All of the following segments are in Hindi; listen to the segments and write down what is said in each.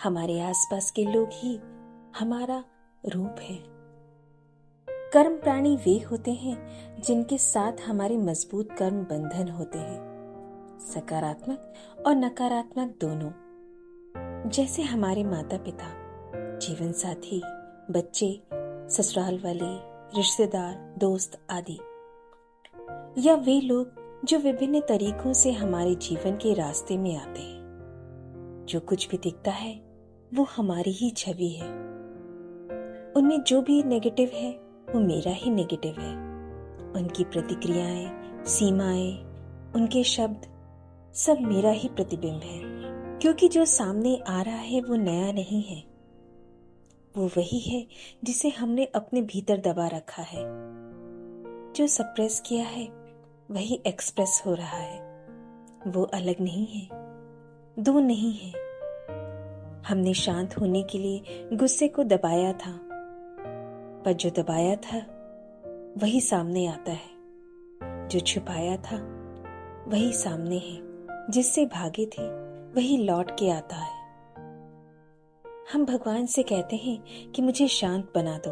हमारे आसपास के लोग ही हमारा रूप है। कर्म प्राणी वे होते हैं जिनके साथ हमारे मजबूत कर्म बंधन होते हैं, सकारात्मक और नकारात्मक दोनों। जैसे हमारे माता पिता, जीवन साथी, बच्चे, ससुराल वाले, रिश्तेदार, दोस्त आदि, या वे लोग जो विभिन्न तरीकों से हमारे जीवन के रास्ते में आते हैं। जो कुछ भी दिखता है वो हमारी ही छवि है। उनमें जो भी नेगेटिव है वो मेरा ही नेगेटिव है। उनकी प्रतिक्रियाएं, सीमाएं, उनके शब्द सब मेरा ही प्रतिबिंब है। क्योंकि जो सामने आ रहा है वो नया नहीं है, वो वही है जिसे हमने अपने भीतर दबा रखा है। जो सप्रेस किया है वही एक्सप्रेस हो रहा है। वो अलग नहीं है, दो नहीं है। हमने शांत होने के लिए गुस्से को दबाया था, पर जो दबाया था वही सामने आता है। जो छुपाया था वही सामने है। जिससे भागे थे वही लौट के आता है। हम भगवान से कहते हैं कि मुझे शांत बना दो,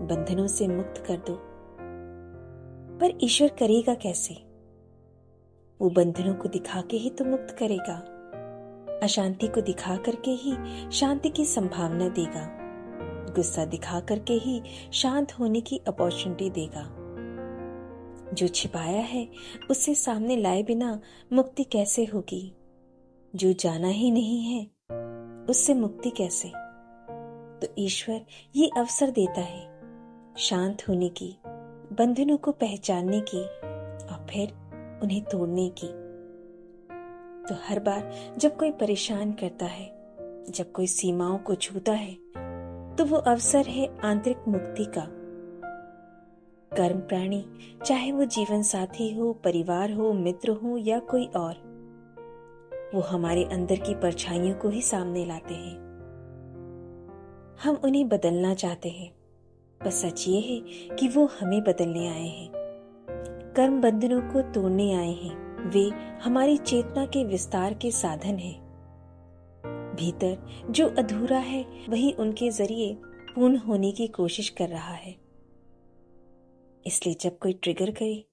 बंधनों से मुक्त कर दो, पर ईश्वर करेगा कैसे? वो बंधनों को दिखा के ही तो मुक्त करेगा। अशांति को दिखा करके ही शांति की संभावना देगा। गुस्सा दिखा करके ही शांत होने की अपॉर्चुनिटी देगा। जो छिपाया है उसे सामने लाए बिना मुक्ति कैसे होगी? जो जाना ही नहीं है उससे मुक्ति कैसे? तो ईश्वर ये अवसर देता है शांत होने की, बंधनों को पहचानने की और फिर उन्हें तोड़ने की। तो हर बार जब कोई परेशान करता है, जब कोई सीमाओं को छूता है, तो वो अवसर है आंतरिक मुक्ति का। कर्म प्राणी, चाहे वो जीवन साथी हो, परिवार हो, मित्र हो या कोई और, वो हमारे अंदर की परछाइयों को ही सामने लाते हैं। हम उन्हें बदलना चाहते हैं, बस सच ये है कि वो हमें बदलने आए हैं। कर्म बंधनों को तोड़ने आए हैं। वे हमारी चेतना के विस्तार के साधन हैं। भीतर जो अधूरा है वही उनके जरिए पूर्ण होने की कोशिश कर रहा है। इसलिए जब कोई ट्रिगर करे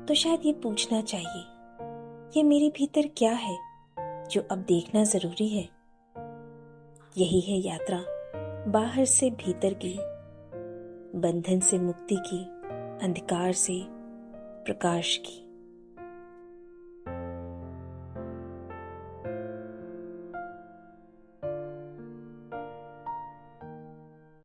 तो शायद ये पूछना चाहिए, ये मेरे भीतर क्या है जो अब देखना जरूरी है? यही है यात्रा बाहर से भीतर की, बंधन से मुक्ति की, अंधकार से प्रकाश की।